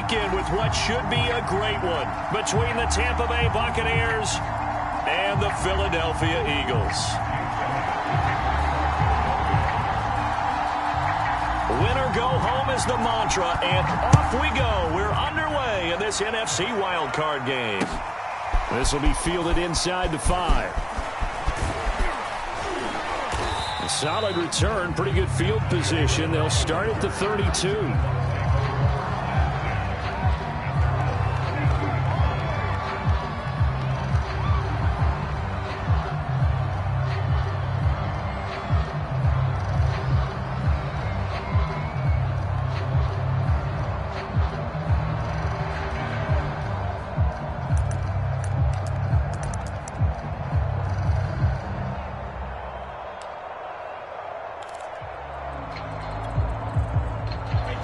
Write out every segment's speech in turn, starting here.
weekend with what should be a great one between the Tampa Bay Buccaneers and the Philadelphia Eagles. Win or go home is the mantra, and off we go. We're underway in this NFC wildcard game. This will be fielded inside the 5. A solid return, pretty good field position. They'll start at the 32.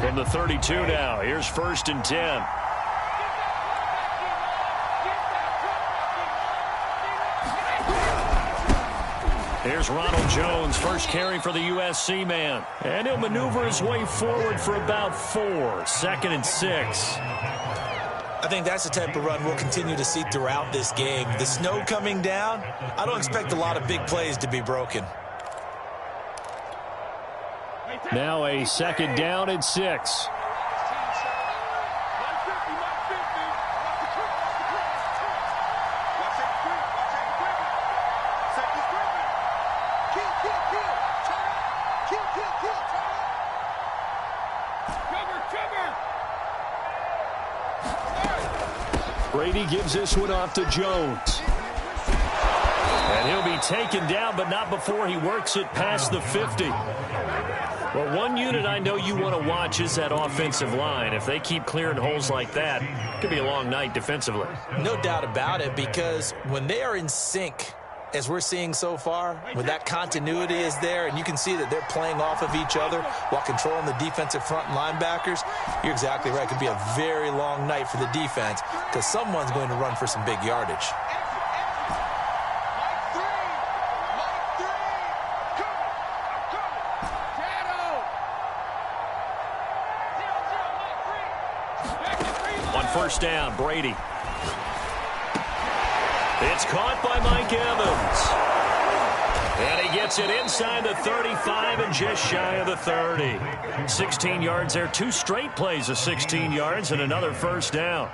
From the 32 now, here's 1st and 10. Here's Ronald Jones, first carry for the USC man. And he'll maneuver his way forward for about 4. 2nd and 6. I think that's the type of run we'll continue to see throughout this game. The snow coming down, I don't expect a lot of big plays to be broken. Now a 2nd down and 6. Brady gives this one off to Jones. And he'll be taken down, but not before he works it past the 50. Well, one unit I know you want to watch is that offensive line. If they keep clearing holes like that, it could be a long night defensively. No doubt about it, because when they are in sync, as we're seeing so far, when that continuity is there, and you can see that they're playing off of each other while controlling the defensive front and linebackers, you're exactly right. It could be a very long night for the defense because someone's going to run for some big yardage. On 1st down, Brady. It's caught by Mike Evans. And he gets it inside the 35 and just shy of the 30. 16 yards there. 2 straight plays of 16 yards and another 1st down.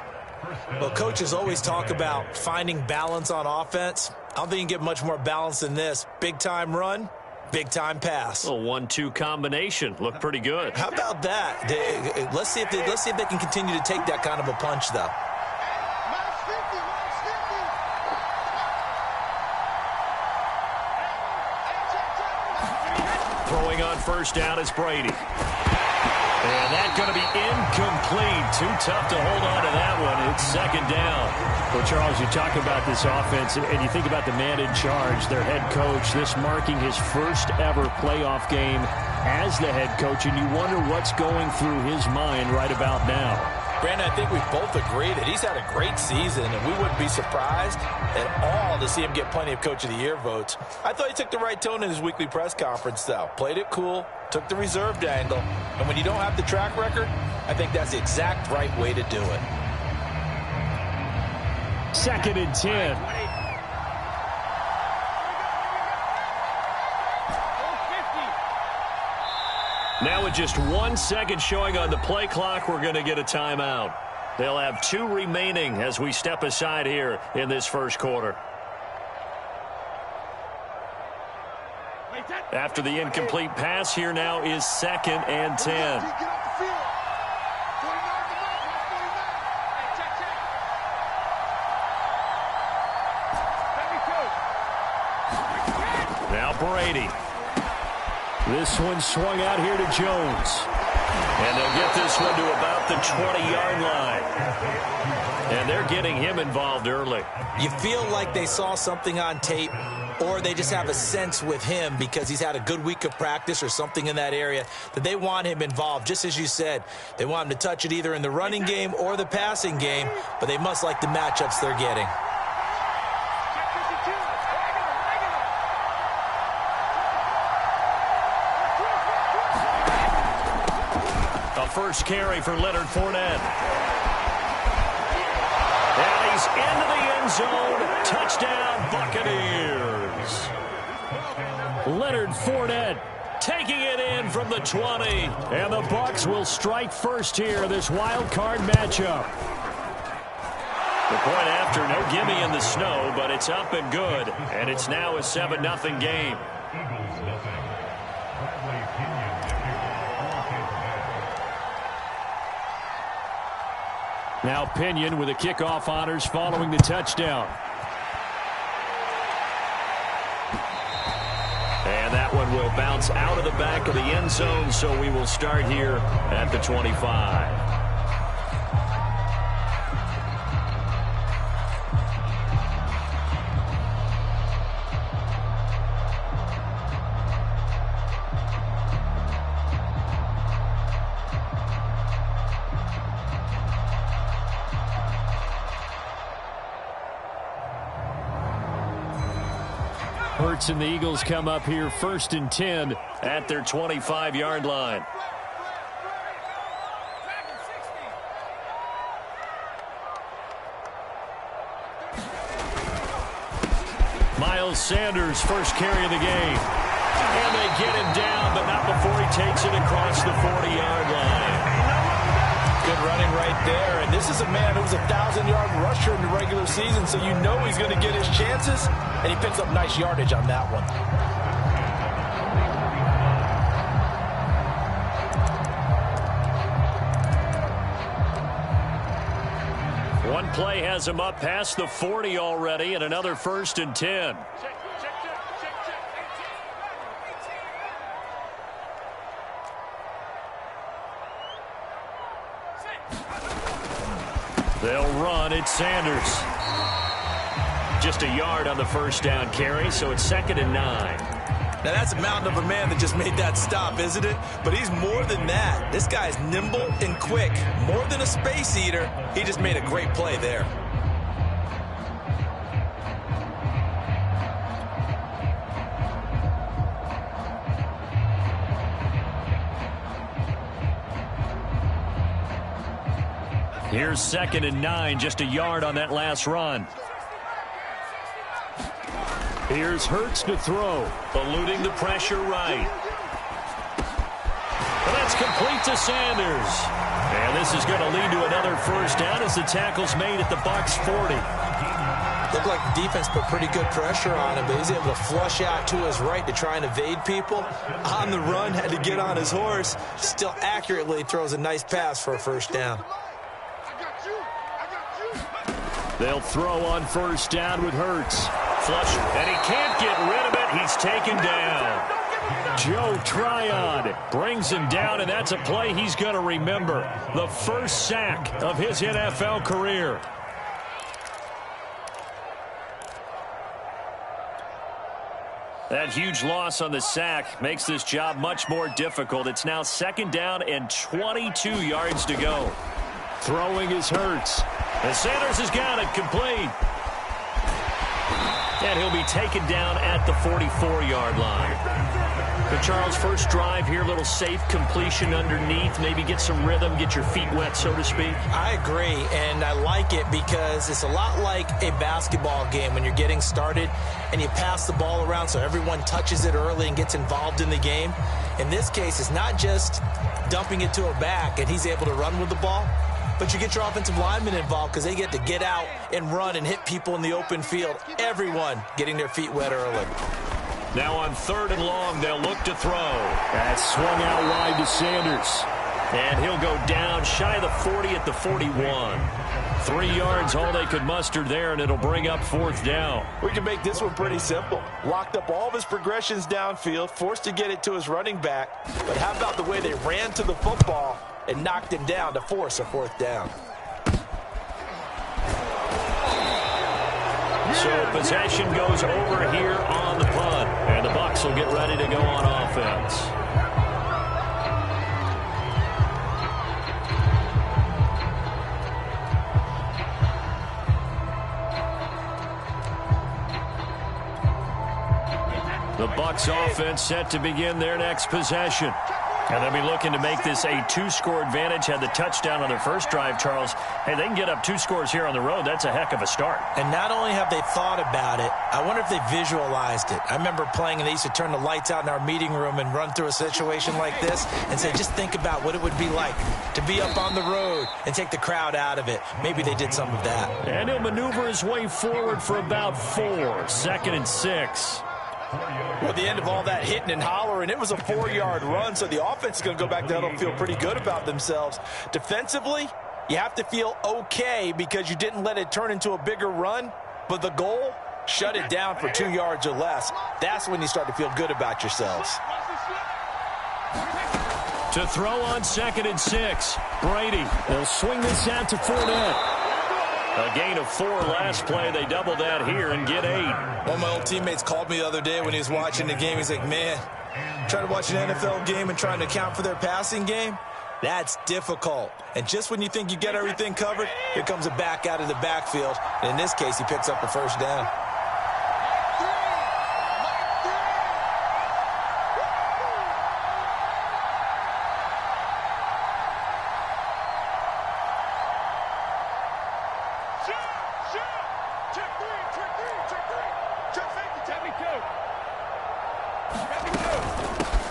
Well, coaches always talk about finding balance on offense. I don't think you can get much more balance than this. Big-time run, big-time pass. A 1-2 combination. Looked pretty good. How about that? Let's see if they can continue to take that kind of a punch, though. Throwing on 1st down is Brady. And that's going to be incomplete. Too tough to hold on to that one. It's 2nd down. Well, Charles, you talk about this offense, and you think about the man in charge, their head coach, this marking his first ever playoff game as the head coach, and you wonder what's going through his mind right about now. Brandon, I think we both agree that he's had a great season, and we wouldn't be surprised at all to see him get plenty of Coach of the Year votes. I thought he took the right tone in his weekly press conference, though. Played it cool, took the reserved angle, and when you don't have the track record, I think that's the exact right way to do it. 2nd and 10. Now with just 1 second showing on the play clock, we're going to get a timeout. They'll have 2 remaining as we step aside here in this 1st quarter. After the incomplete pass, here now is 2nd and 10. Now Brady. This one swung out here to Jones. And they'll get this one to about the 20-yard line. And they're getting him involved early. You feel like they saw something on tape, or they just have a sense with him because he's had a good week of practice or something in that area that they want him involved. Just as you said, they want him to touch it either in the running game or the passing game, but they must like the matchups they're getting. A first carry for Leonard Fournette. end zone. Touchdown, Buccaneers. Leonard Fournette taking it in from the 20. And the Bucs will strike first here, this wild card matchup. The point after, no gimme in the snow, but it's up and good. And it's now a 7-0 game. Now Pinion with the kickoff honors following the touchdown. And that one will bounce out of the back of the end zone, so we will start here at the 25. Hurts and the Eagles come up here 1st and 10 at their 25-yard line. Miles Sanders, first carry of the game. And they get him down, but not before he takes it across the 40-yard line. Good running right there. And this is a man who was a 1,000-yard rusher in the regular season, so you know he's going to get his chances. And he picks up nice yardage on that one. One play has him up past the 40 already, and another 1st and 10. They'll run. It's Sanders. Just a yard on the first down carry, so it's 2nd and 9. Now that's a mountain of a man that just made that stop, isn't it? But he's more than that. This guy's nimble and quick. More than a space eater. He just made a great play there. Here's 2nd and 9, just a yard on that last run. Here's Hurts to throw, eluding the pressure right. And that's complete to Sanders. And this is going to lead to another first down as the tackle's made at the Bucs 40. Looked like the defense put pretty good pressure on him, but he's able to flush out to his right to try and evade people. On the run, had to get on his horse. Still accurately throws a nice pass for a first down. They'll throw on first down with Hurts. Flush, and he can't get rid of it. He's taken down. Joe Tryon brings him down, and that's a play he's going to remember. The first sack of his NFL career. That huge loss on the sack makes this job much more difficult. It's now 2nd down and 22 yards to go. Throwing is Hurts. And Sanders has got it complete. And he'll be taken down at the 44-yard line. But Charles, first drive here, little safe completion underneath. Maybe get some rhythm, get your feet wet, so to speak. I agree, and I like it because it's a lot like a basketball game when you're getting started and you pass the ball around so everyone touches it early and gets involved in the game. In this case, it's not just dumping it to a back and he's able to run with the ball, but you get your offensive linemen involved because they get to get out and run and hit people in the open field. Everyone getting their feet wet early. Now on 3rd and long, they'll look to throw. That's swung out wide to Sanders. And he'll go down shy of the 40 at the 41. 3 yards, all they could muster there, and it'll bring up 4th down. We can make this one pretty simple. Locked up all of his progressions downfield, forced to get it to his running back. But how about the way they ran to the football and knocked him down to force a 4th down? So possession goes over here on the punt, and the Bucs will get ready to go on offense. The Bucs offense set to begin their next possession. And they'll be looking to make this a two-score advantage. Had the touchdown on their first drive, Charles. Hey, they can get up 2 scores here on the road. That's a heck of a start. And not only have they thought about it, I wonder if they visualized it. I remember playing, and they used to turn the lights out in our meeting room and run through a situation like this and say, just think about what it would be like to be up on the road and take the crowd out of it. Maybe they did some of that. And he'll maneuver his way forward for about 4. 2nd and 6. Well, at the end of all that hitting and hollering, it was a 4-yard run, so the offense is going to go back down and feel pretty good about themselves. Defensively, you have to feel okay because you didn't let it turn into a bigger run, but the goal, shut it down for 2 yards or less. That's when you start to feel good about yourselves. To throw on 2nd and 6, Brady will swing this out to Fournette. A gain of 4 last play. They double that here and get 8. One of my old teammates called me the other day when he was watching the game. He's like, man, trying to watch an NFL game and trying to account for their passing game, that's difficult. And just when you think you get everything covered, here comes a back out of the backfield. And in this case, he picks up a first down.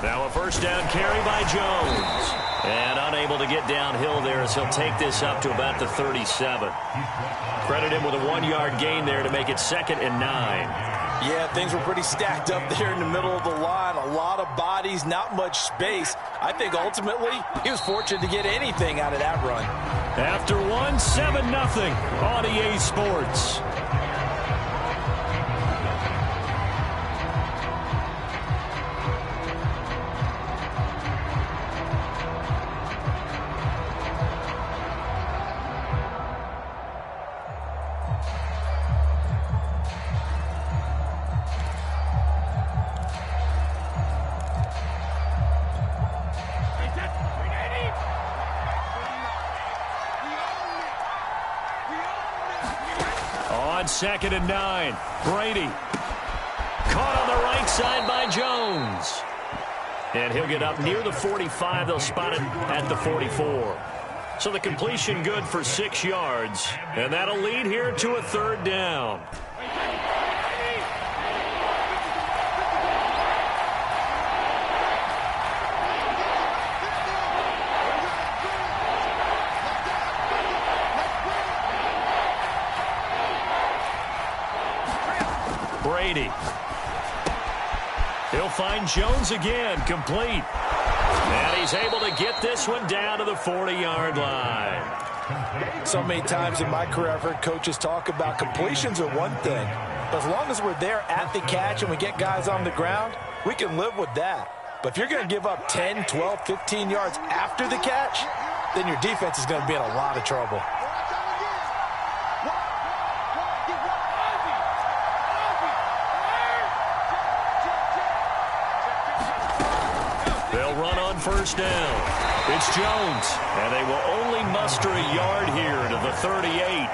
Now a first down carry by Jones. And unable to get downhill there as he'll take this up to about the 37. Credit him with a 1-yard gain there to make it 2nd and 9. Yeah, things were pretty stacked up there in the middle of the line. A lot of bodies, not much space. I think ultimately he was fortunate to get anything out of that run. After 1, 7-0 on EA Sports. On 2nd and 9, Brady. Caught on the right side by Jones. And he'll get up near the 45. They'll spot it at the 44. So the completion good for 6 yards. And that'll lead here to a 3rd down. Brady. He'll find Jones again, complete. And he's able to get this one down to the 40-yard line. So many times in my career I've heard coaches talk about completions are one thing. But as long as we're there at the catch and we get guys on the ground, we can live with that. But if you're going to give up 10, 12, 15 yards after the catch, then your defense is going to be in a lot of trouble. They'll run on first down. It's Jones, and they will only muster a yard here to the 38.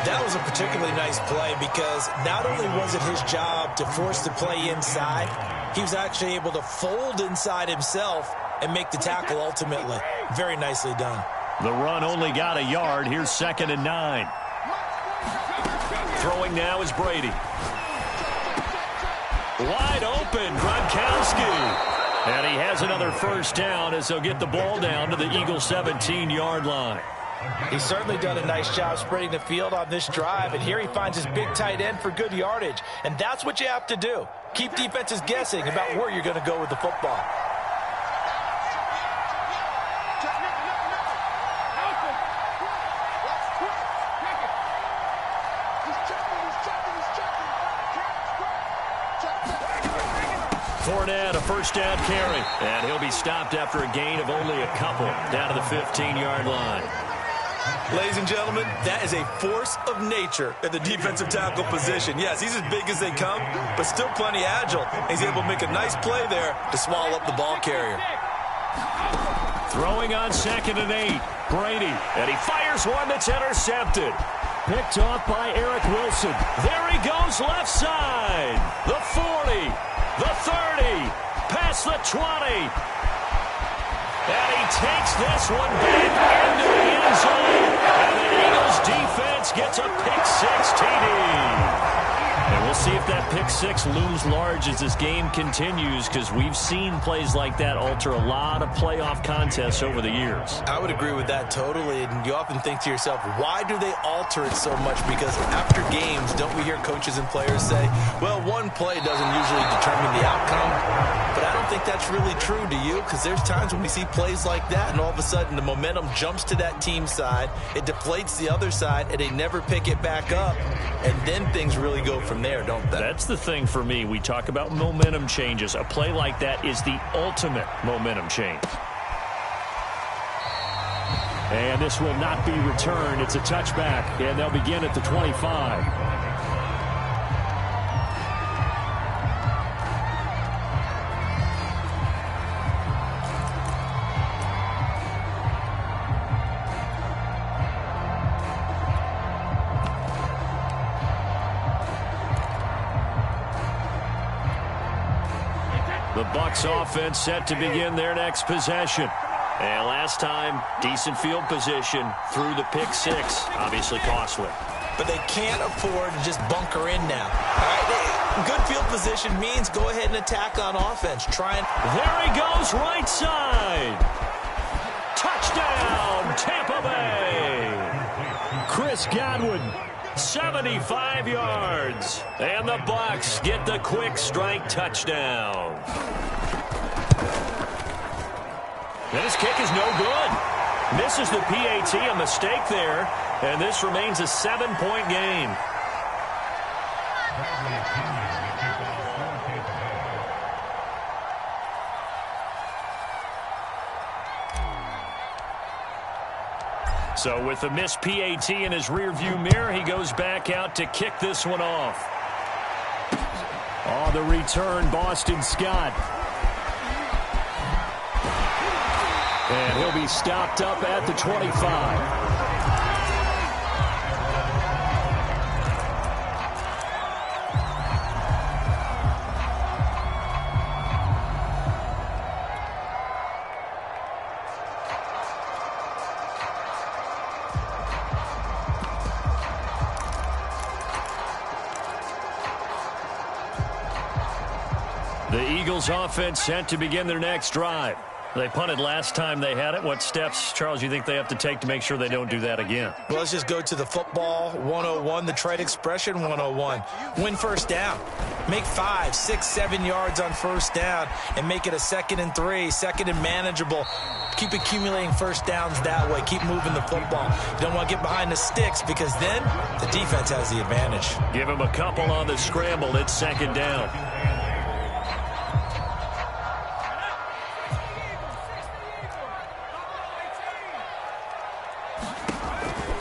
That was a particularly nice play because not only was it his job to force the play inside, he was actually able to fold inside himself and make the tackle ultimately. Very nicely done. The run only got a yard. Here's 2nd and 9. Throwing now is Brady. Wide open, Gronkowski. And he has another first down as they'll get the ball down to the Eagles' 17-yard line. He's certainly done a nice job spreading the field on this drive, and here he finds his big tight end for good yardage. And that's what you have to do. Keep defenses guessing about where you're going to go with the football. Fournette, a first down carry. And he'll be stopped after a gain of only a couple down to the 15-yard line. Ladies and gentlemen, that is a force of nature at the defensive tackle position. Yes, he's as big as they come, but still plenty agile. He's able to make a nice play there to swallow up the ball carrier. Throwing on 2nd and 8, Brady. And he fires one that's intercepted. Picked off by Eric Wilson. There he goes left side. The 40, the 30, past the 20. And he takes this one back into the end zone. And the Eagles defense gets a pick-6 TD. And we'll see if that pick-6 looms large as this game continues, because we've seen plays like that alter a lot of playoff contests over the years. I would agree with that totally. And you often think to yourself, why do they alter it so much? Because after games, don't we hear coaches and players say, well, one play doesn't usually determine the outcome? But I don't think that's really true, do you? Because there's times when we see plays like that, and all of a sudden the momentum jumps to that team side, it deflates the other side, and they never pick it back up. And then things really go from there, don't they? That's the thing for me. We talk about momentum changes. A play like that is the ultimate momentum change. And this will not be returned. It's a touchback, and they'll begin at the 25. The Bucs offense set to begin their next possession. And last time, decent field position through the pick-6. Obviously costly. But they can't afford to just bunker in now. All right, good field position means go ahead and attack on offense. There he goes, right side. Touchdown, Tampa Bay. Chris Godwin, 75 yards. And the Bucs get the quick strike touchdown. And his kick is no good. Misses the PAT, a mistake there. And this remains a 7-point game. So with the missed PAT in his rearview mirror, he goes back out to kick this one off. On the return, Boston Scott. And he'll be stopped up at the 25. The Eagles offense set to begin their next drive. They punted last time they had it. What steps, Charles, you think they have to take to make sure they don't do that again? Well, let's just go to the football 101, the trade expression 101. Win first down. Make 5, 6, 7 yards on first down and make it a 2nd and 3, 2nd and manageable. Keep accumulating first downs that way. Keep moving the football. You don't want to get behind the sticks because then the defense has the advantage. Give them a couple on the scramble. It's 2nd down.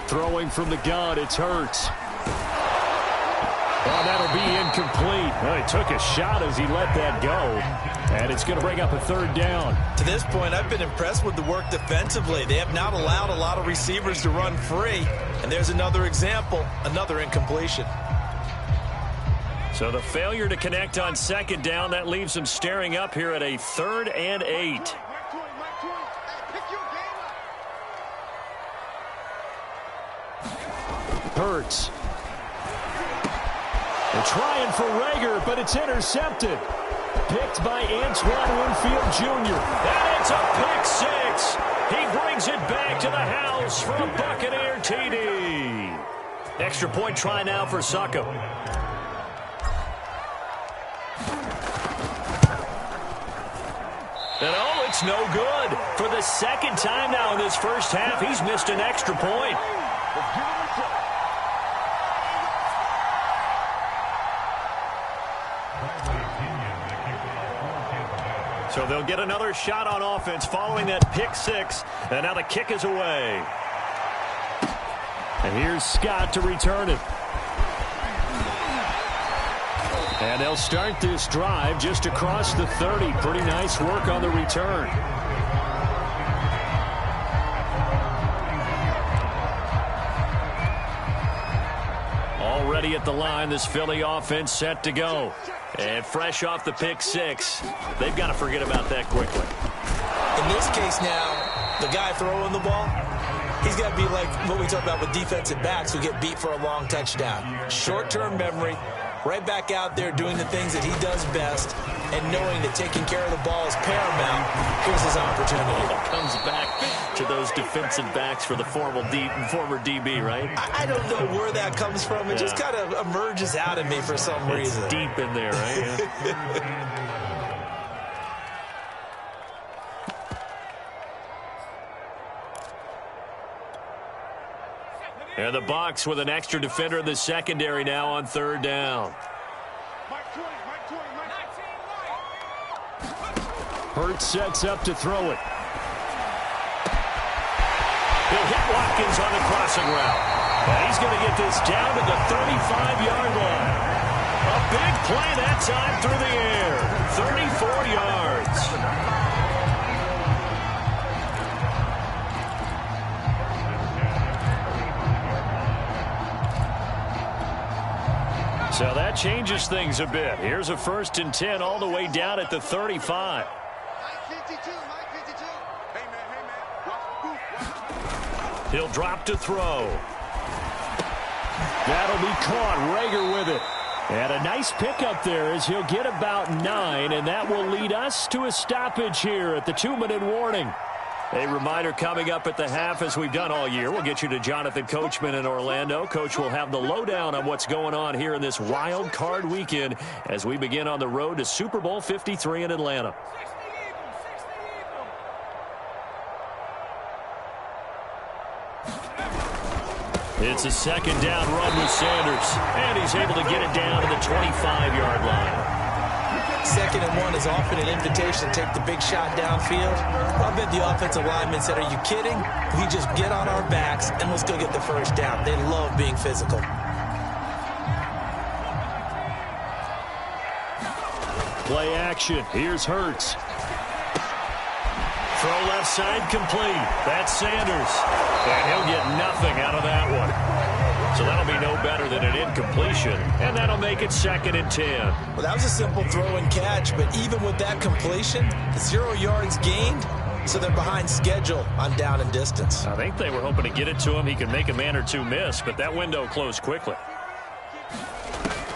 Throwing from the gun, it's Hurts. Oh, that'll be incomplete. Well, he took a shot as he let that go. And it's going to bring up a 3rd down. To this point, I've been impressed with the work defensively. They have not allowed a lot of receivers to run free. And there's another example, another incompletion. So the failure to connect on 2nd down, that leaves them staring up here at a 3rd and 8. Hurts. They're trying for Rager, but it's intercepted. Picked by Antoine Winfield Jr. And it's a pick-6. He brings it back to the house for a Buccaneer TD. Extra point try now for Succo. And oh, it's no good. For the 2nd time now in this first half, he's missed an extra point. So they'll get another shot on offense following that pick-6. And now the kick is away. And here's Scott to return it. And they'll start this drive just across the 30. Pretty nice work on the return. Already at the line, this Philly offense set to go. And fresh off the pick-6, they've got to forget about that quickly. In this case now, the guy throwing the ball, he's got to be like what we talk about with defensive backs who get beat for a long touchdown. Short-term memory, right back out there doing the things that he does best, and knowing that taking care of the ball is paramount. Here's his opportunity. Comes back to those defensive backs for the former DB, right? I don't know where that comes from. It just kind of emerges out of me for some reason. It's deep in there, right? And the Bucs with an extra defender in the secondary now on third down. Hurts sets up to throw it. He'll hit Watkins on the crossing route. And he's going to get this down to the 35-yard line. A big play that time through the air. 34 yards. So that changes things a bit. Here's a 1st and 10 all the way down at the 35. He'll drop to throw. That'll be caught. Rager with it. And a nice pickup there as he'll get about 9, and that will lead us to a stoppage here at the 2-minute warning. A reminder coming up at the half, as we've done all year. We'll get you to Jonathan Coachman in Orlando. Coach will have the lowdown on what's going on here in this wild card weekend as we begin on the road to Super Bowl 53 in Atlanta. It's a 2nd down run with Sanders, and he's able to get it down to the 25-yard line. 2nd and 1 is often an invitation to take the big shot downfield. I bet the offensive lineman said, are you kidding? We just get on our backs and let's go get the 1st down. They love being physical. Play action. Here's Hurts. Throw left side complete. That's Sanders. And he'll get nothing out of that one. So that'll be no better than an incompletion. And that'll make it 2nd and 10. Well, that was a simple throw and catch, but even with that completion, 0 yards gained, so they're behind schedule on down and distance. I think they were hoping to get it to him. He could make a man or two miss, but that window closed quickly.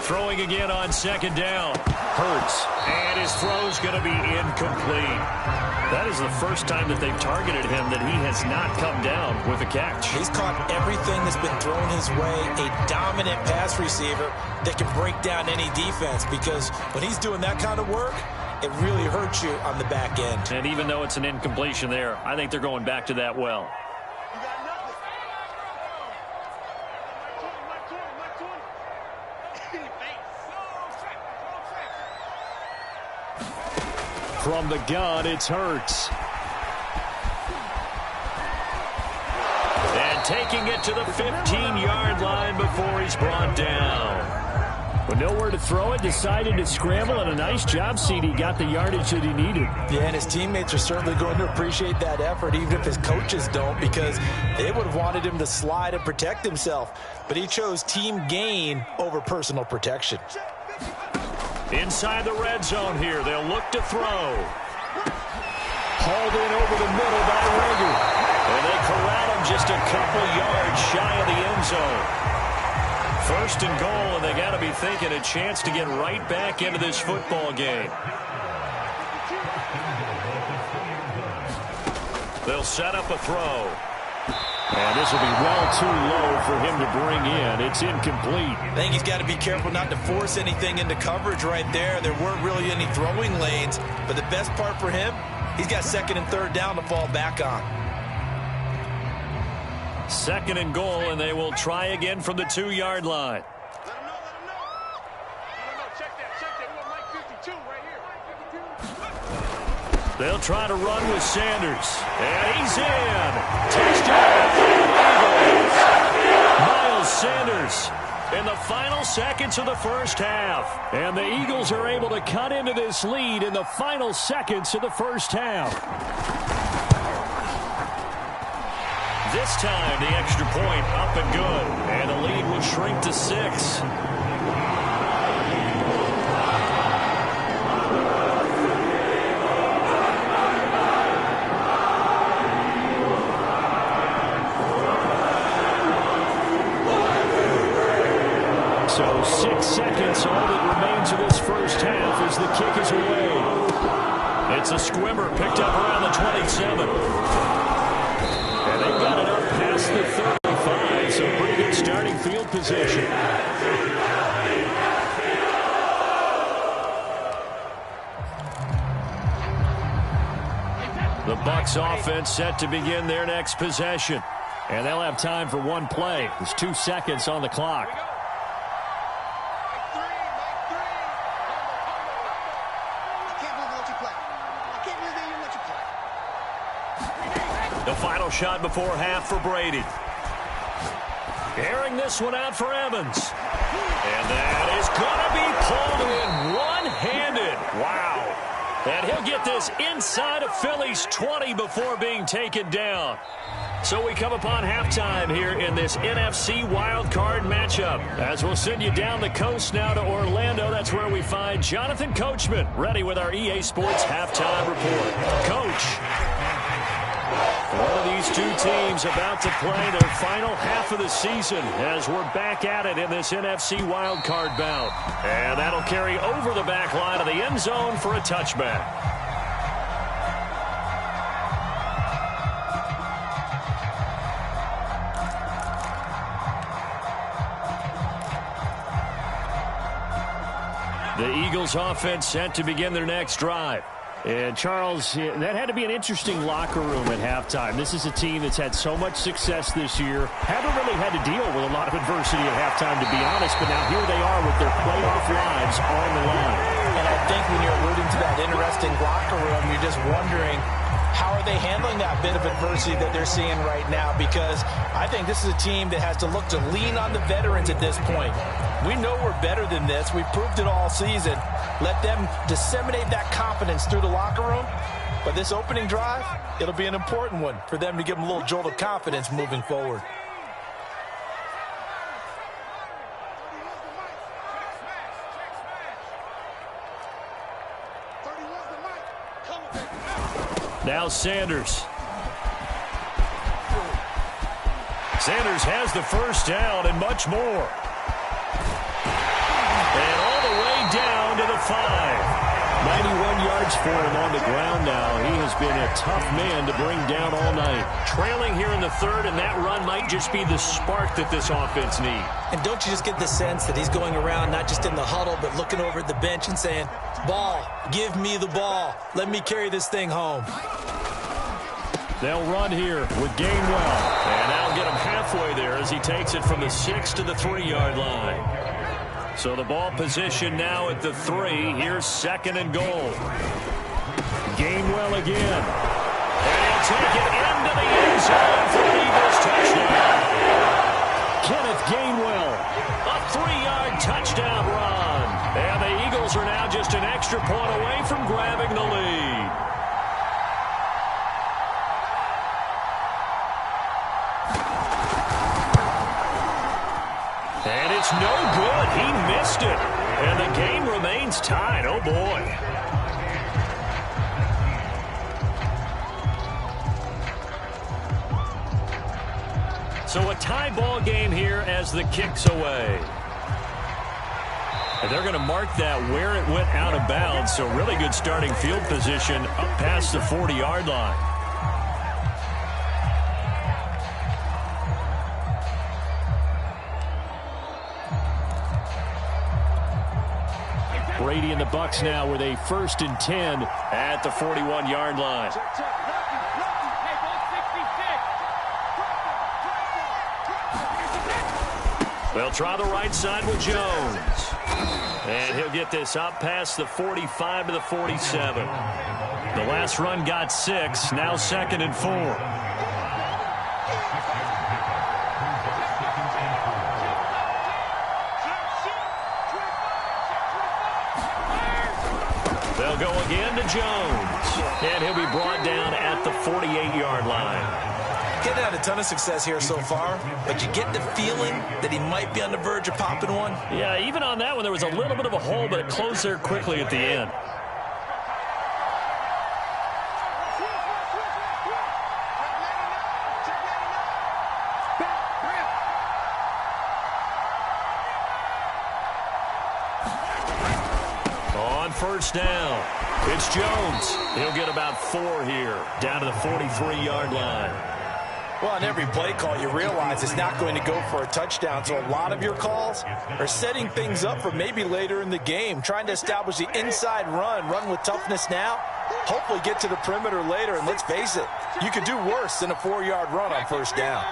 Throwing again on 2nd down. Hurts. And his throw's going to be incomplete. That is the first time that they've targeted him that he has not come down with a catch. He's caught everything that's been thrown his way. A dominant pass receiver that can break down any defense, because when he's doing that kind of work, it really hurts you on the back end. And even though it's an incompletion there, I think they're going back to that well. From the gun, it's Hurts. And taking it to the 15-yard line before he's brought down. With nowhere to throw it, decided to scramble, and a nice job, CD. Got the yardage that he needed. Yeah, and his teammates are certainly going to appreciate that effort, even if his coaches don't, because they would have wanted him to slide and protect himself. But he chose team gain over personal protection. Inside the red zone here, they'll look to throw. Hauled in over the middle by Rager. And they corral him just a couple yards shy of the end zone. 1st and goal, and they got to be thinking a chance to get right back into this football game. They'll set up a throw. And this will be well too low for him to bring in. It's incomplete. I think he's got to be careful not to force anything into coverage right there. There weren't really any throwing lanes, but the best part for him, he's got 2nd and 3rd down to fall back on. 2nd and goal, and they will try again from the 2-yard line. They'll try to run with Sanders. And he's in. Touchdown, Eagles. Miles Sanders in the final seconds of the 1st half. And the Eagles are able to cut into this lead in the final seconds of the 1st half. This time, the extra point up and good. And the lead will shrink to 6. So 6 seconds, all that remains of this first half as the kick is away. It's a squibber picked up around the 27. And they've got it up past the 35, so pretty good starting field position. The Bucs offense set to begin their next possession. And they'll have time for one play. There's 2 seconds on the clock. The final shot before half for Brady. Airing this one out for Evans. And that is going to be pulled in one-handed. Wow. And he'll get this inside of Philly's 20 before being taken down. So we come upon halftime here in this NFC wildcard matchup. As we'll send you down the coast now to Orlando, that's where we find Jonathan Coachman, ready with our EA Sports halftime report. Coach, one of these two teams about to play their final half of the season as we're back at it in this NFC wildcard bout. And that'll carry over the back line of the end zone for a touchback. The Eagles offense set to begin their next drive. And, Charles, that had to be an interesting locker room at halftime. This is a team that's had so much success this year. Haven't really had to deal with a lot of adversity at halftime, to be honest. But now here they are with their playoff lives on the line. And I think when you're alluding to that interesting locker room, you're just wondering, how are they handling that bit of adversity that they're seeing right now? Because I think this is a team that has to look to lean on the veterans at this point. We know we're better than this. We've proved it all season. Let them disseminate that confidence through the locker room. But this opening drive, it'll be an important one for them to give them a little jolt of confidence moving forward. Now Sanders. Sanders has the first down and much more. And all the way down to the 5. 91 yards for him on the ground now. He has been a tough man to bring down all night. Trailing here in the third, and that run might just be the spark that this offense needs. And don't you just get the sense that he's going around not just in the huddle, but looking over at the bench and saying, ball, give me the ball. Let me carry this thing home. They'll run here with Gainwell. And that'll get him halfway there as he takes it from the 6 to the 3-yard line. So the ball position now at the 3. Here's 2nd and goal. Gainwell again. And he'll take it into the end zone for the Eagles touchdown. Kenneth Gainwell, a 3-yard touchdown run. And the Eagles are now just an extra point away from grabbing the lead. And it's no good. He missed it. And the game remains tied. Oh, boy. So a tie ball game here as the kick's away. And they're going to mark that where it went out of bounds. So really good starting field position up past the 40-yard line. Brady and the Bucs now with a 1st and 10 at the 41-yard line. They'll try the right side with Jones. And he'll get this up past the 45 to the 47. The last run got 6, now 2nd and 4. They'll go again to Jones. And he'll be brought down at the 48-yard line. Getting had a ton of success here so far, but you get the feeling that he might be on the verge of popping one. Yeah, even on that one, there was a little bit of a hole, but it closed there quickly at the end. first down. It's Jones. He'll get about 4 here, down to the 43-yard line. Well, on every play call, you realize it's not going to go for a touchdown, so a lot of your calls are setting things up for maybe later in the game, trying to establish the inside run with toughness now, hopefully get to the perimeter later, and let's face it, you could do worse than a 4-yard run on first down.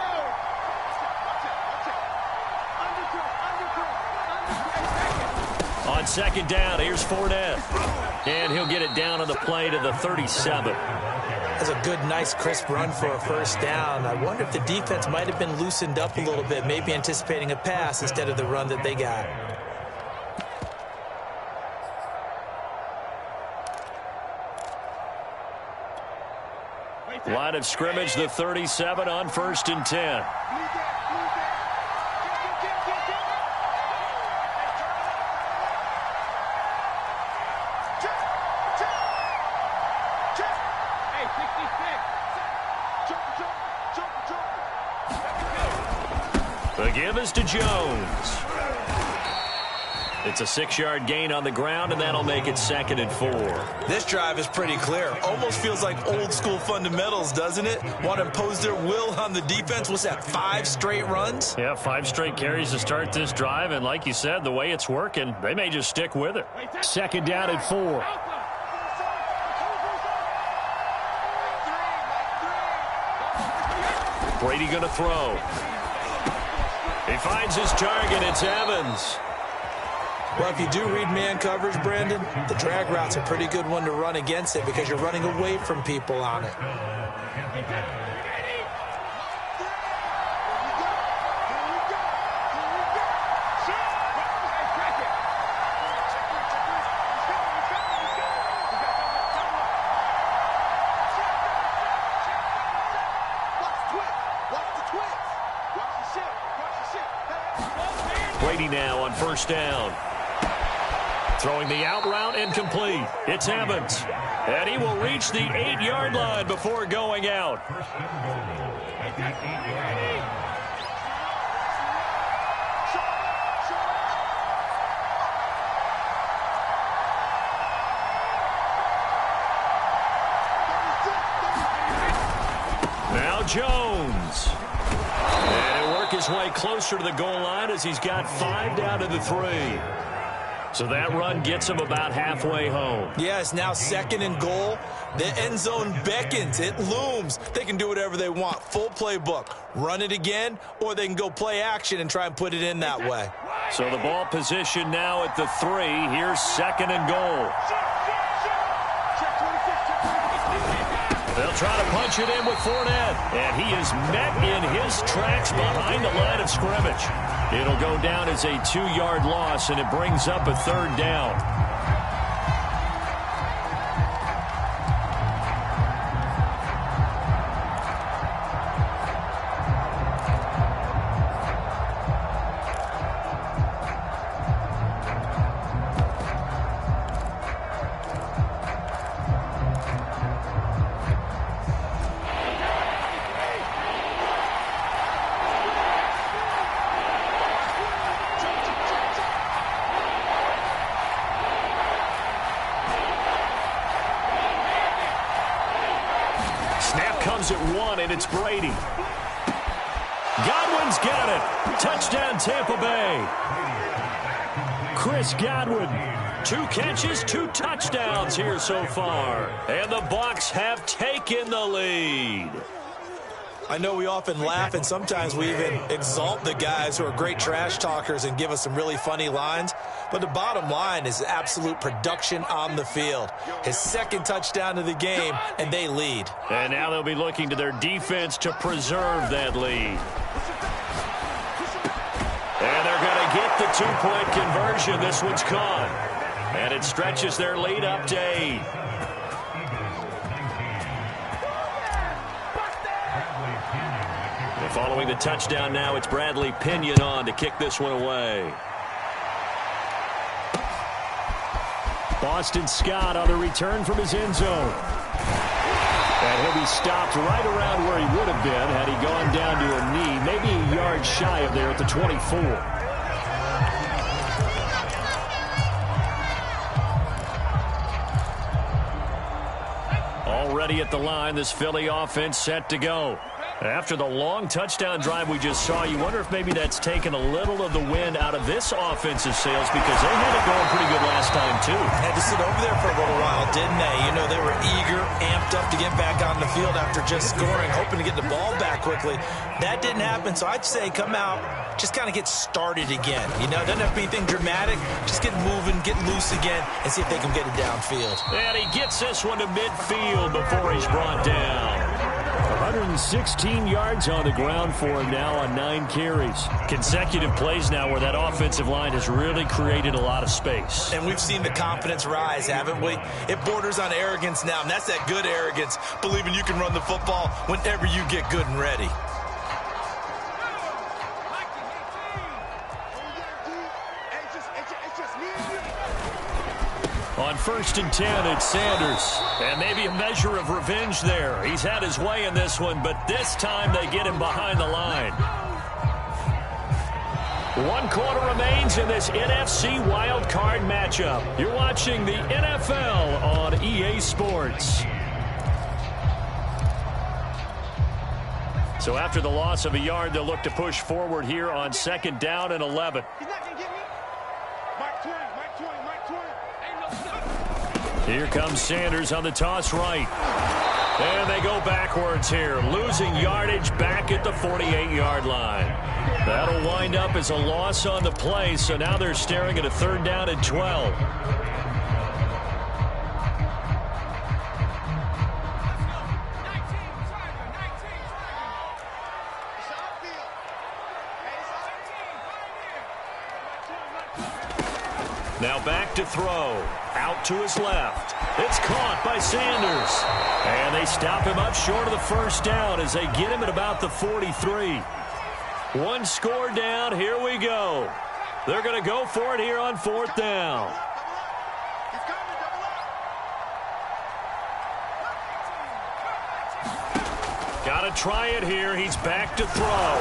On second down, here's Fournette. And he'll get it down on the play to the 37. That's a good, nice, crisp run for a first down. I wonder if the defense might have been loosened up a little bit, maybe anticipating a pass instead of the run that they got. Line of scrimmage, the 37 on 1st and 10. The give is to Jones. It's a 6-yard gain on the ground, and that'll make it 2nd and 4. This drive is pretty clear. Almost feels like old-school fundamentals, doesn't it? Want to impose their will on the defense. What's that, 5 straight runs? Yeah, 5 straight carries to start this drive, and like you said, the way it's working, they may just stick with it. 2nd down and 4. Brady going to throw. He finds his target. It's Evans. Well, if you do read man coverage, Brandon, the drag route's a pretty good one to run against it because you're running away from people on it. Brady now on 1st down. Throwing the out route incomplete. It's Evans. And he will reach the 8-yard line before going out. Now Jones. And he'll work his way closer to the goal line as he's got 5 down to the 3. So that run gets him about halfway home. Yes, now 2nd and goal. The end zone beckons. It looms. They can do whatever they want. Full playbook. Run it again, or they can go play action and try and put it in that way. So the ball position now at the 3. Here's 2nd and goal. They'll try to punch it in with Fournette. And he is met in his tracks behind the line of scrimmage. It'll go down as a 2-yard loss, and it brings up a 3rd down. At 1, and it's Brady. Godwin's got it. Touchdown, Tampa Bay. Chris Godwin. 2 catches, 2 touchdowns here so far. And the Bucs have taken the lead. I know we often laugh, and sometimes we even exalt the guys who are great trash talkers and give us some really funny lines. But the bottom line is absolute production on the field. His 2nd touchdown of the game, and they lead. And now they'll be looking to their defense to preserve that lead. And they're going to get the 2-point conversion. This one's caught. And it stretches their lead up to 8. Following the touchdown now, it's Bradley Pinion on to kick this one away. Boston Scott on the return from his end zone. And he'll be stopped right around where he would have been had he gone down to a knee, maybe a yard shy of there at the 24. already at the line. This Philly offense set to go. After the long touchdown drive we just saw, you wonder if maybe that's taken a little of the wind out of this offensive sails because they had it going pretty good last time, too. Had to sit over there for a little while, didn't they? You know, they were eager, amped up to get back on the field after just scoring, hoping to get the ball back quickly. That didn't happen, so I'd say come out, just kind of get started again. You know, doesn't have to be anything dramatic. Just get moving, get loose again, and see if they can get it downfield. And he gets this one to midfield before he's brought down. 116 yards on the ground for him now on 9 carries. Consecutive plays now where that offensive line has really created a lot of space. And we've seen the confidence rise, haven't we? It borders on arrogance now, and that's that good arrogance, believing you can run the football whenever you get good and ready. On 1st and 10, it's Sanders. And maybe a measure of revenge there. He's had his way in this one, but this time they get him behind the line. 1 quarter remains in this NFC Wild Card matchup. You're watching the NFL on EA Sports. So after the loss of a yard, they'll look to push forward here on 2nd down and 11. He's not going to get me. Mark 20, Mark 20, Mark 20. Here comes Sanders on the toss right. And they go backwards here, losing yardage back at the 48-yard line. That'll wind up as a loss on the play, so now they're staring at a 3rd down and 12. Now back to throw. Out to his left. It's caught by Sanders. And they stop him up short of the 1st down as they get him at about the 43. 1 score down. Here we go. They're going to go for it here on 4th down. Got to try it here. He's back to throw.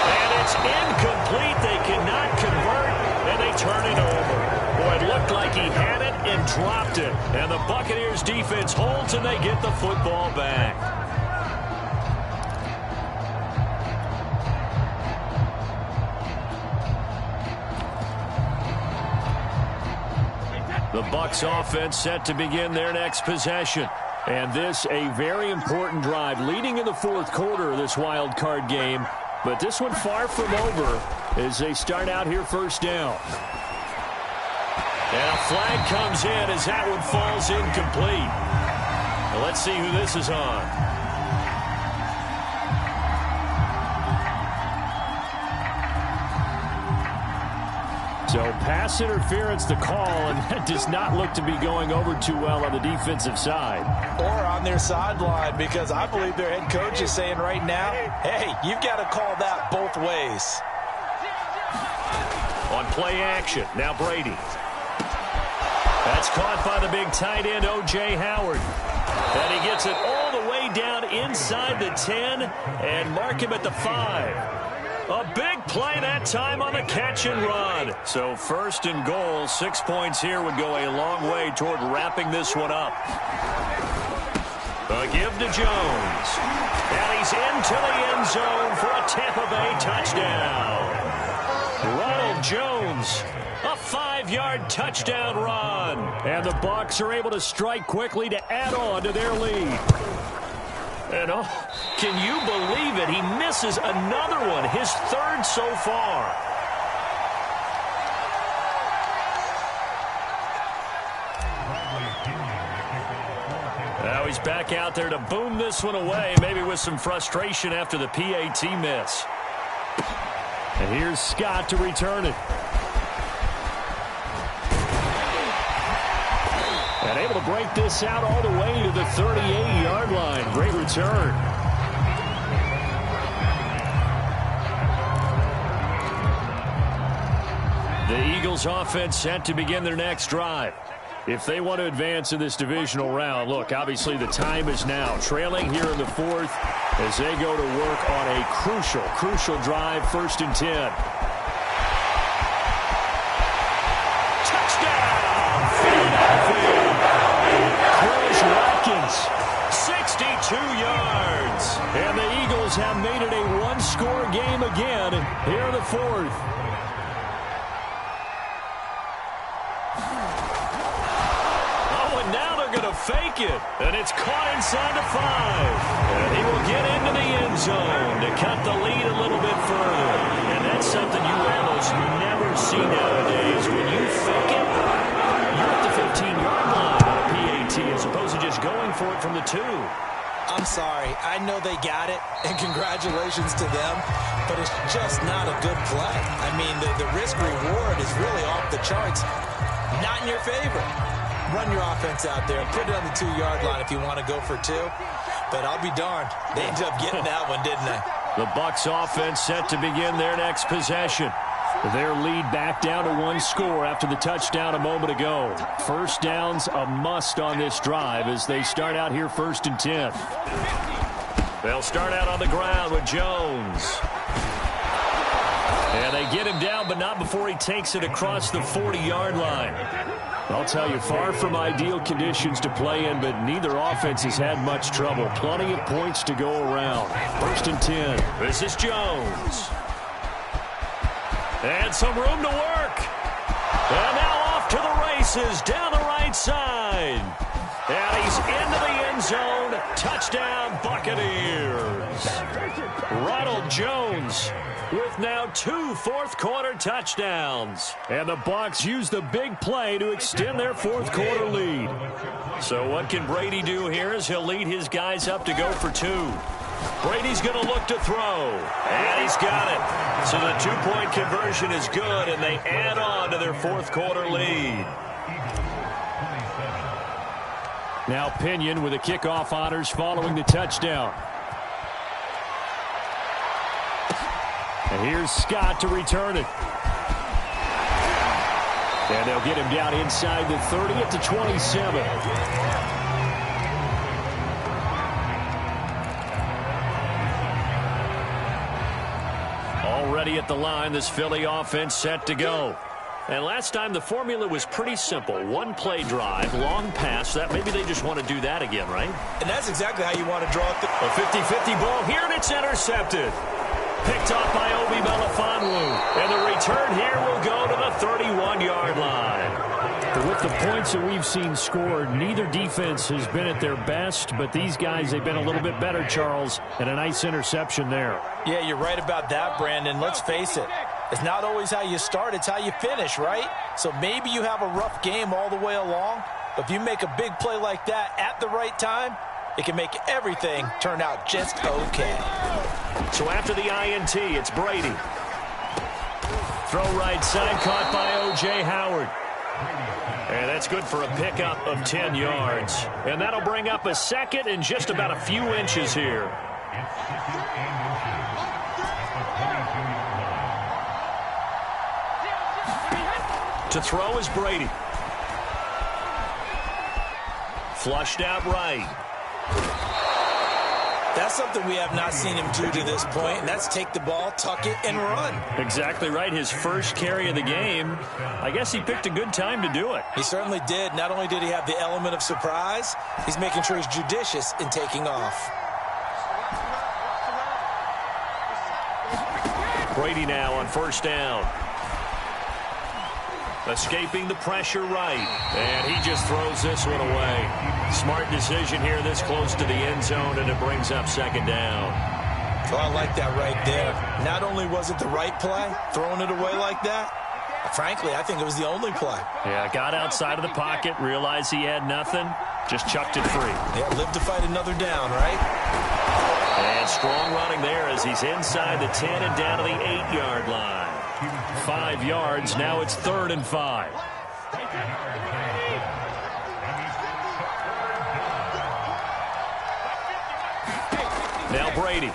And it's incomplete. They cannot convert, and they turn it over. Boy, it looked like he had it and dropped it. And the Buccaneers defense holds, and they get the football back. The Bucs offense set to begin their next possession. And this a very important drive leading in the 4th quarter of this wild card game. But this one far from over as they start out here 1st down. And a flag comes in as that one falls incomplete. Well, let's see who this is on. So pass interference the call, and that does not look to be going over too well on the defensive side. Or on their sideline, because I believe their head coach is saying right now, hey, you've got to call that both ways. On play action, now Brady. That's caught by the big tight end, O.J. Howard. And he gets it all the way down inside the 10 and mark him at the 5. A big play that time on the catch and run. So 1st and goal, 6 points here would go a long way toward wrapping this one up. A give to Jones. And he's into the end zone for a Tampa Bay touchdown. Ronald Jones, a 5-yard touchdown run. And the Bucs are able to strike quickly to add on to their lead. And oh, can you believe it? He misses another one, his 3rd so far. Now he's back out there to boom this one away, maybe with some frustration after the PAT miss. And here's Scott to return it. And able to break this out all the way to the 38-yard line. Great return. The Eagles offense set to begin their next drive. If they want to advance in this divisional round, look, obviously the time is now. Trailing here in the 4th as they go to work on a crucial drive, 1st and 10. runs. 62 yards. And the Eagles have made it a one-score game again here in the fourth. Oh, and now they're going to fake it. And it's caught inside the 5. And he will get into the end zone to cut the lead a little bit further. And that's something you almost never see nowadays. When you fake it, you're at the 15-yard line on a PAT as opposed to just going for it from the 2. I'm sorry. I know they got it, and congratulations to them, but it's just not a good play. I mean, the risk-reward is really off the charts. Not in your favor. Run your offense out there. Put it on the 2-yard line if you want to go for 2. But I'll be darned. They ended up getting that one, didn't they? The Bucs offense set to begin their next possession. Their lead back down to 1 score after the touchdown a moment ago. First down's a must on this drive as they start out here 1st and 10. They'll start out on the ground with Jones. And they get him down, but not before he takes it across the 40-yard line. I'll tell you, far from ideal conditions to play in, but neither offense has had much trouble. Plenty of points to go around. 1st and 10. This is Jones. And some room to work. And now off to the races down the right side. And he's into the end zone. Touchdown, Buccaneers. Ronald Jones with now 2 fourth-quarter touchdowns. And the Bucs use the big play to extend their fourth-quarter lead. So what can Brady do here as he'll lead his guys up to go for 2. Brady's going to look to throw. And he's got it. So the 2-point conversion is good, and they add on to their fourth-quarter lead. Now Pinion with the kickoff honors following the touchdown. And here's Scott to return it. And they'll get him down inside the 30 at the 27. Already at the line, this Philly offense set to go. And last time the formula was pretty simple. 1-play drive, long pass. That maybe they just want to do that again, right? And that's exactly how you want to draw it. A 50-50 ball here, and it's intercepted. Picked off by Obi Melifonwu. And the return here will go to the 31-yard line. With the points that we've seen scored, neither defense has been at their best, but these guys, they've been a little bit better, Charles, and a nice interception there. Yeah, you're right about that, Brandon. Let's face it. It's not always how you start, it's how you finish, right? So maybe you have a rough game all the way along, but if you make a big play like that at the right time, it can make everything turn out just okay. So after the INT, it's Brady. Throw right side, caught by O.J. Howard. And that's good for a pickup of 10 yards. And that'll bring up a second and just about a few inches here. To throw is Brady. Flushed out right. That's something we have not seen him do to this point, and that's take the ball, tuck it, and run. Exactly right. His first carry of the game. I guess he picked a good time to do it. He certainly did. Not only did he have the element of surprise, he's making sure he's judicious in taking off. Brady now on first down. Escaping the pressure right. And he just throws this one away. Smart decision here this close to the end zone, and it brings up second down. Oh, I like that right there. Not only was it the right play, throwing it away like that, frankly, I think it was the only play. Yeah, got outside of the pocket, realized he had nothing, just chucked it free. Yeah, live to fight another down, right? And strong running there as he's inside the 10 and down to the 8-yard line. 5 yards, now it's 3rd and 5. Now Brady.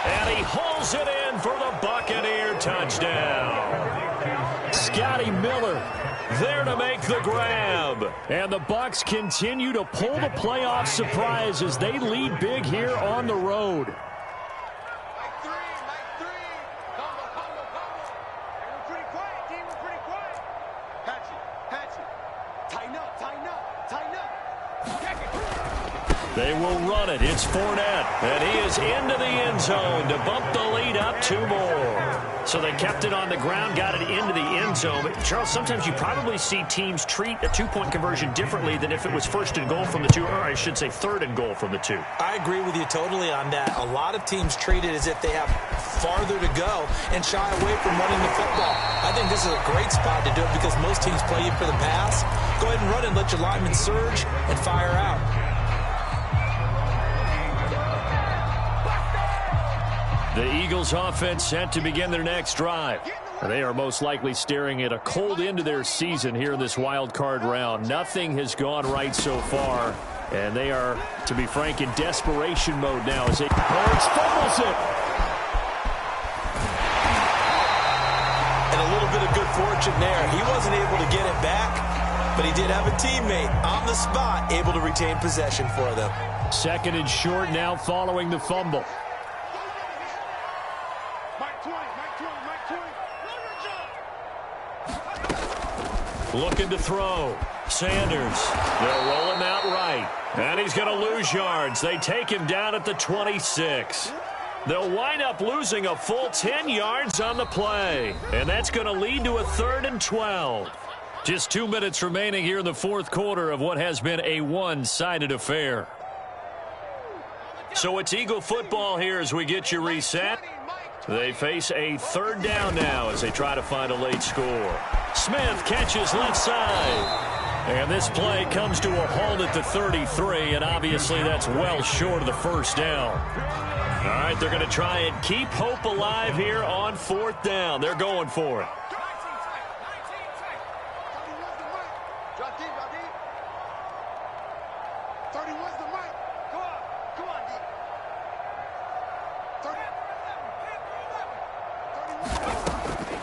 And he hauls it in for the Buccaneer touchdown. Scotty Miller there to make the grab. And the Bucs continue to pull the playoff surprise as they lead big here on the road. They will run it. It's Fournette. And he is into the end zone to bump the lead up 2 more. So they kept it on the ground, got it into the end zone. But Charles, sometimes you probably see teams treat a 2-point conversion differently than if it was 1st and goal from the 2, or I should say 3rd and goal from the 2. I agree with you totally on that. A lot of teams treat it as if they have farther to go and shy away from running the football. I think this is a great spot to do it because most teams play you for the pass. Go ahead and run it, let your linemen surge and fire out. The Eagles offense set to begin their next drive. They are most likely staring at a cold end to their season here in this wild card round. Nothing has gone right so far, and they are, to be frank, in desperation mode now as Hurts fumbles it. And a little bit of good fortune there. He wasn't able to get it back, but he did have a teammate on the spot able to retain possession for them. 2nd and short now following the fumble. Looking to throw. Sanders. They'll roll him out right. And he's going to lose yards. They take him down at the 26. They'll wind up losing a full 10 yards on the play. And that's going to lead to a 3rd and 12. Just 2 minutes remaining here in the 4th quarter of what has been a one-sided affair. So it's Eagle football here as we get you reset. They face a 3rd down now as they try to find a late score. Smith catches left side. And this play comes to a halt at the 33, and obviously that's well short of the 1st down. All right, they're going to try and keep hope alive here on 4th down. They're going for it.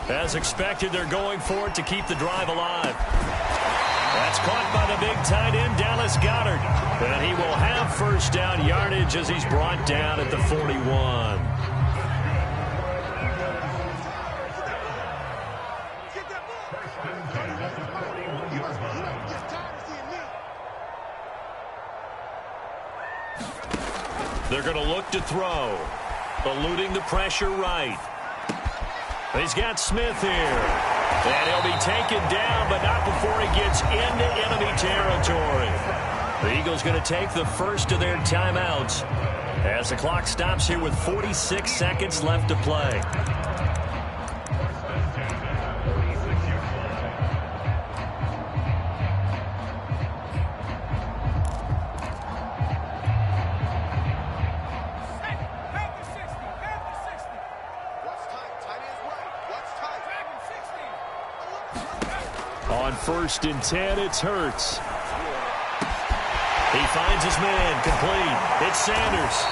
As expected, they're going for it to keep the drive alive. That's caught by the big tight end, Dallas Goedert. And he will have 1st down yardage as he's brought down at the 41. They're going to look to throw. Eluding the pressure right. He's got Smith here. And he'll be taken down, but not before he gets into enemy territory. The Eagles going to take the first of their timeouts as the clock stops here with 46 seconds left to play. On 1st and 10, it's Hurts. He finds his man, complete. It's Sanders.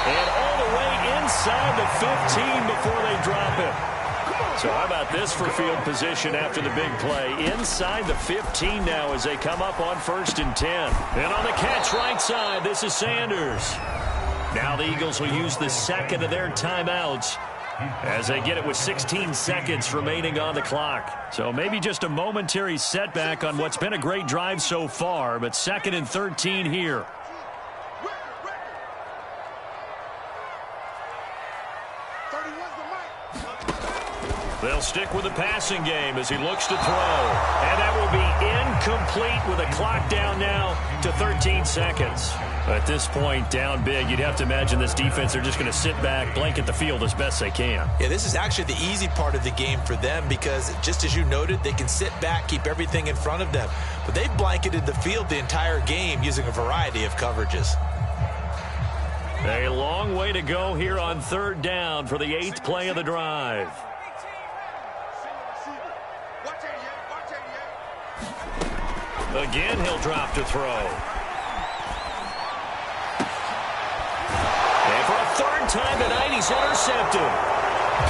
And all the way inside the 15 before they drop him. So how about this for field position after the big play? Inside the 15 now as they come up on 1st and 10. And on the catch right side, this is Sanders. Now the Eagles will use the 2nd of their timeouts as they get it with 16 seconds remaining on the clock. So maybe just a momentary setback on what's been a great drive so far, but 2nd and 13 here. They'll stick with the passing game as he looks to throw. And that will be incomplete with a clock down now to 13 seconds. At this point, down big, you'd have to imagine this defense, they're just going to sit back, blanket the field as best they can. Yeah, this is actually the easy part of the game for them because, just as you noted, they can sit back, keep everything in front of them. But they've blanketed the field the entire game using a variety of coverages. A long way to go here on 3rd down for the 8th play of the drive. Again, he'll drop to throw. And for a 3rd time tonight, he's intercepted.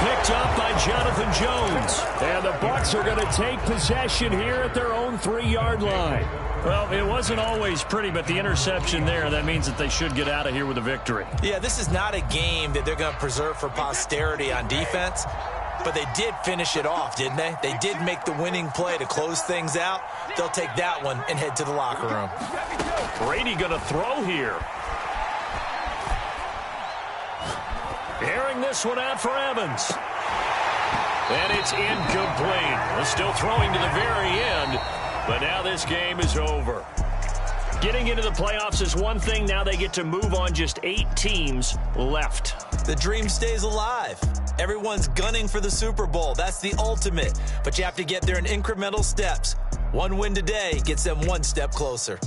Picked up by Jonathan Jones. And the Bucs are going to take possession here at their own 3-yard line. Well, it wasn't always pretty, but the interception there, that means that they should get out of here with a victory. Yeah, this is not a game that they're going to preserve for posterity on defense. But they did finish it off, didn't they? They did make the winning play to close things out. They'll take that one and head to the locker room. Brady going to throw here. throwing this one out for Evans. And it's incomplete. They're still throwing to the very end, but now this game is over. Getting into the playoffs is one thing. Now they get to move on. Just 8 teams left. The dream stays alive. Everyone's gunning for the Super Bowl. That's the ultimate. But you have to get there in incremental steps. One win today gets them one step closer.